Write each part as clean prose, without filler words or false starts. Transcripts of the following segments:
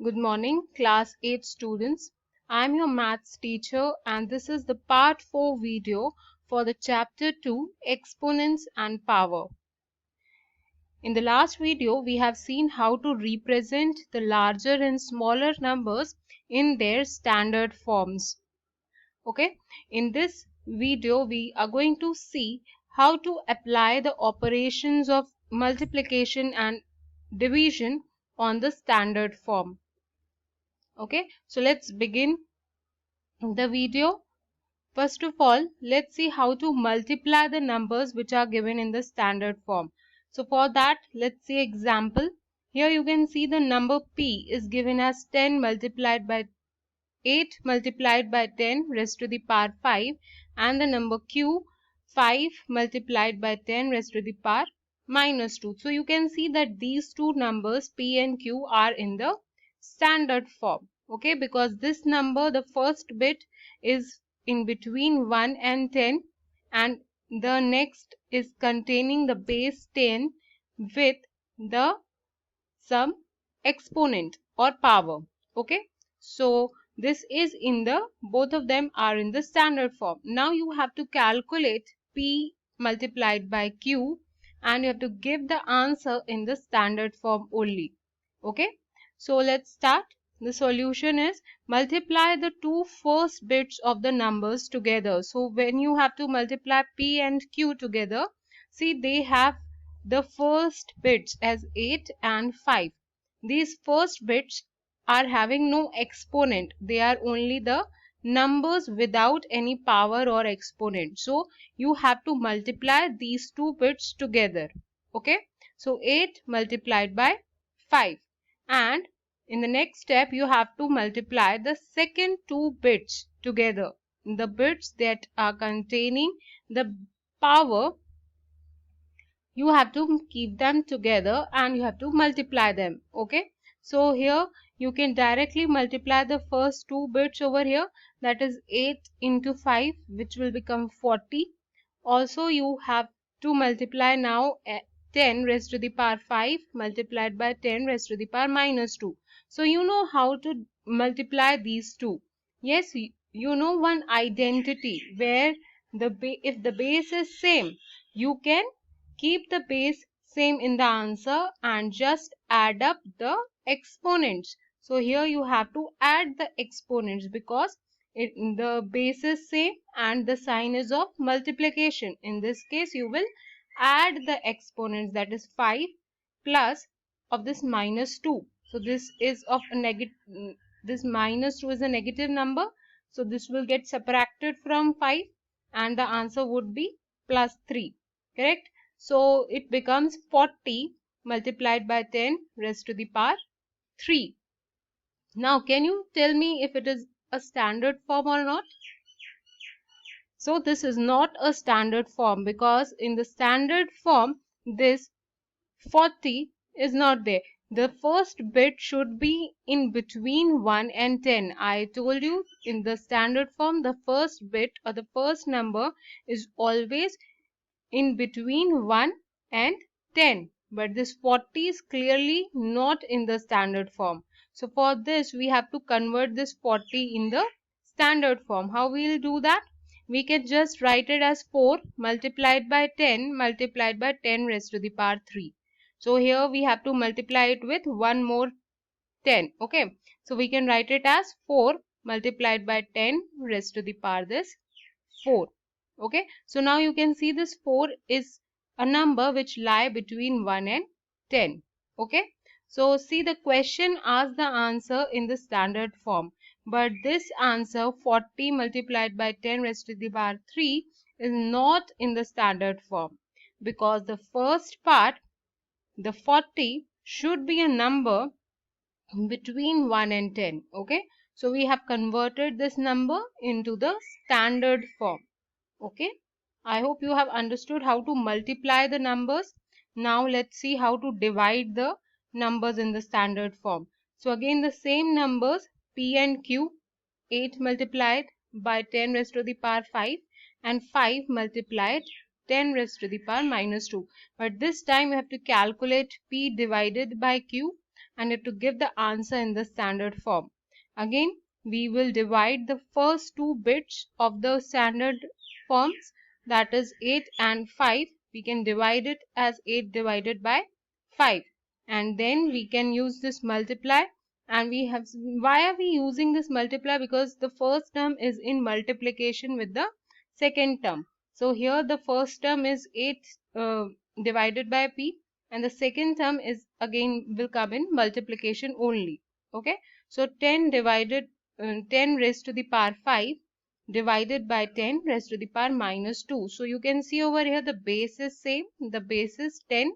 Good morning, class 8 students. I am your maths teacher and this is the part 4 video for the chapter 2 exponents and power. In the last video, we have seen how to represent the larger and smaller numbers in their standard forms. Okay, in this video, we are going to see how to apply the operations of multiplication and division on the standard form. Okay, so let's begin the video. First of all, let's see how to multiply the numbers which are given in the standard form. So for that, let's see example. Here you can see the number p is given as 10 multiplied by 8 multiplied by 10 raised to the power 5, and the number q 5 multiplied by 10 raised to the power minus 2. So you can see that these two numbers p and q are in the standard form. Okay, because this number, the first bit is in between 1 and 10 and the next is containing the base 10 with the some exponent or power. Okay, so this is in the both of them are in the standard form. Now you have to calculate p multiplied by q and you have to give the answer in the standard form only. Okay, so let's start. The solution is multiply the two first bits of the numbers together. So when you have to multiply p and q together, see they have the first bits as 8 and 5. These first bits are having no exponent. They are only the numbers without any power or exponent. So you have to multiply these two bits together. Okay, so 8 multiplied by 5, and in the next step you have to multiply the second two bits together, the bits that are containing the power. You have to keep them together and you have to multiply them. Okay, so here you can directly multiply the first two bits over here, that is 8 into 5, which will become 40. Also you have to multiply now 10 raised to the power 5 multiplied by 10 raised to the power minus 2. So you know how to multiply these two. Yes, you know one identity where if the base is same, you can keep the base same in the answer and just add up the exponents. So here you have to add the exponents because the base is same and the sign is of multiplication. In this case you will add the exponents, that is 5 plus of this minus 2. So this is of a negative, this minus 2 is a negative number, so this will get subtracted from 5 and the answer would be plus 3. Correct? So it becomes 40 multiplied by 10 raised to the power 3. Now can you tell me if it is a standard form or not? So this is not a standard form because in the standard form this 40 is not there. The first bit should be in between 1 and 10. I told you in the standard form the first bit or the first number is always in between 1 and 10, but this 40 is clearly not in the standard form. So for this we have to convert this 40 in the standard form. How we will do that? We can just write it as 4 multiplied by 10 multiplied by 10 raised to the power 3. So here we have to multiply it with one more 10. Okay, so we can write it as 4 multiplied by 10 raised to the power this 4. Okay, so now you can see this 4 is a number which lie between 1 and 10. Okay, so see the question asks the answer in the standard form, but this answer 40 multiplied by 10 raised to the power 3 is not in the standard form because the first part, the 40, should be a number between 1 and 10. Okay, so we have converted this number into the standard form. Okay, I hope you have understood how to multiply the numbers. Now let's see how to divide the numbers in the standard form. So again the same numbers p and q, 8 multiplied by 10 raised to the power 5 and 5 multiplied 10 raised to the power minus 2. But this time we have to calculate p divided by q and to give the answer in the standard form. Again, we will divide the first two bits of the standard forms, that is 8 and 5. We can divide it as 8 divided by 5, and then we can use this multiply. And we have, why are we using this multiply? Because the first term is in multiplication with the second term. So here the first term is 8 divided by p, and the second term is again will come in multiplication only. Okay, so 10 raised to the power 5 divided by 10 raised to the power minus 2. So you can see over here the base is same, the base is 10,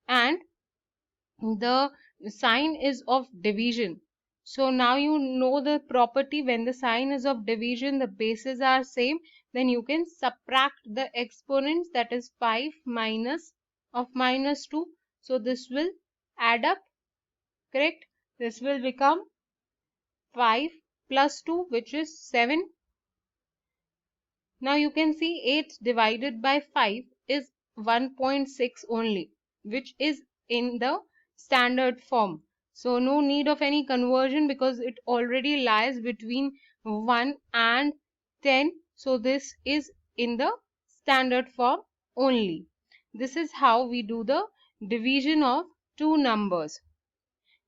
and the sign is of division. So now you know the property, when the sign is of division, the bases are same, then you can subtract the exponents, that is 5 minus of minus 2. So this will add up, correct? This will become 5 plus 2, which is 7. Now you can see 8 divided by 5 is 1.6 only, which is in the standard form. So no need of any conversion because it already lies between 1 and 10. So this is in the standard form only. This is how we do the division of two numbers.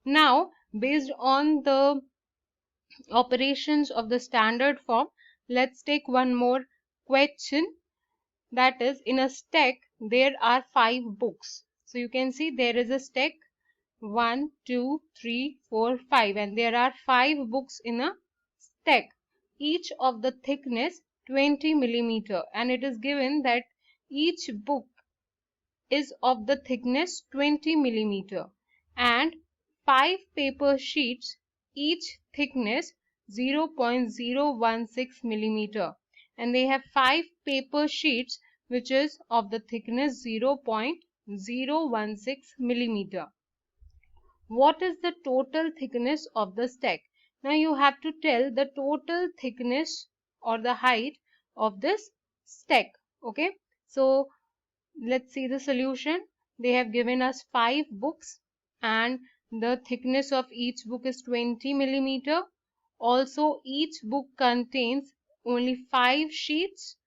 Now, based on the operations of the standard form, let's take one more question. That is, in a stack there are 5 books. So you can see there is a stack 1 2 3 4 5, and there are 5 books in a stack, each of the thickness 20 millimeter, and it is given that each book is of the thickness 20 millimeter, and 5 paper sheets, each thickness 0.016 millimeter, and they have 5 paper sheets which is of the thickness 0.016 millimeter. What is the total thickness of the stack? Now you have to tell the total thickness or the height of this stack. Okay, so let's see the solution. They have given us 5 books and the thickness of each book is 20 millimeter. Also, each book contains only 5 sheets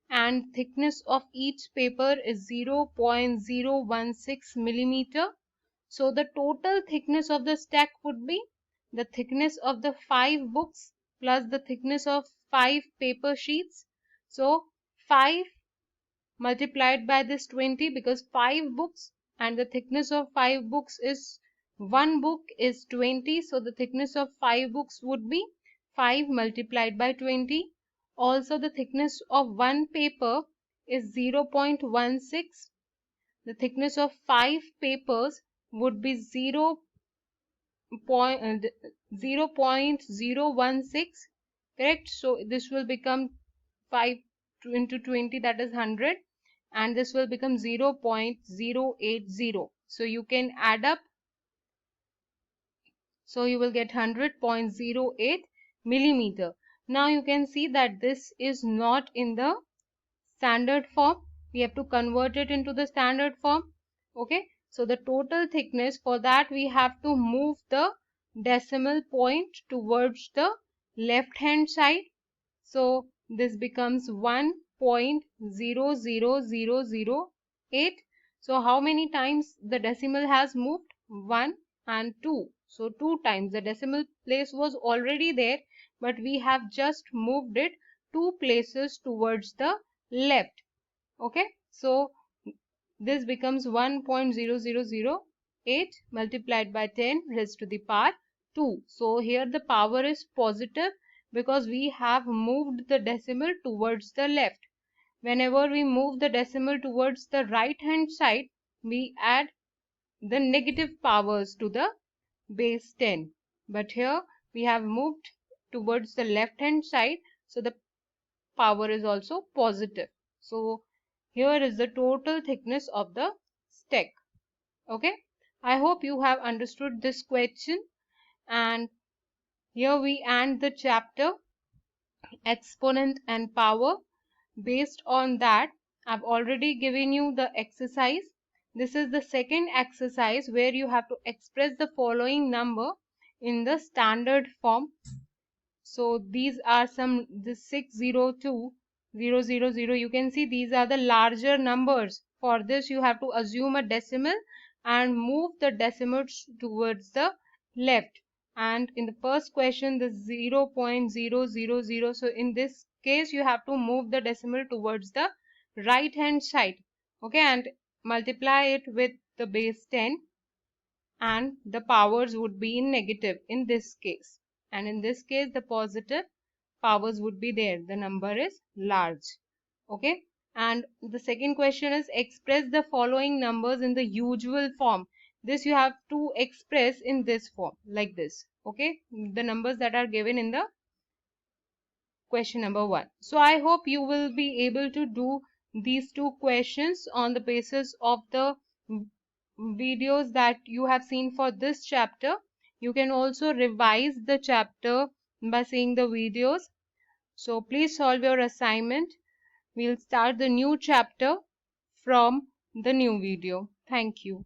and thickness of each paper is 0.016 millimeter. So the total thickness of the stack would be the thickness of the 5 books plus the thickness of 5 paper sheets. So 5 multiplied by this 20, because 5 books and the thickness of 5 books is, one book is 20, so the thickness of 5 books would be 5 multiplied by 20. Also the thickness of one paper is 0.16. The thickness of 5 papers would be 0.016, correct? So this will become 5 into 20, that is 100, and this will become 0.080. So you can add up, so you will get 100.08 millimeter. Now you can see that this is not in the standard form. We have to convert it into the standard form. Okay, so the total thickness, for that we have to move the decimal point towards the left hand side. So this becomes 1.00008. So how many times the decimal has moved? 1 and 2. So 2 times. The decimal place was already there, but we have just moved it 2 places towards the left. Okay, so this becomes 1.0008 multiplied by 10 raised to the power 2. So here the power is positive because we have moved the decimal towards the left. Whenever we move the decimal towards the right hand side, we add the negative powers to the base 10. But here we have moved towards the left hand side, so the power is also positive. So here is the total thickness of the stack. Okay, I hope you have understood this question, and here we end the chapter exponent and power. Based on that, I've already given you the exercise. This is the second exercise where you have to express the following number in the standard form. So these are the 602000. You can see these are the larger numbers. For this you have to assume a decimal and move the decimals towards the left. And in the first question, the 0.000. So in this case you have to move the decimal towards the right hand side. Okay, and multiply it with the base 10, and the powers would be in negative in this case, and in this case the positive powers would be there. The number is large. Okay, and the second question is express the following numbers in the usual form. This you have to express in this form, like this. Okay, the numbers that are given in the question number 1. So I hope you will be able to do these two questions on the basis of the videos that you have seen for this chapter. You can also revise the chapter by seeing the videos. So please solve your assignment. We'll start the new chapter from the new video. Thank you.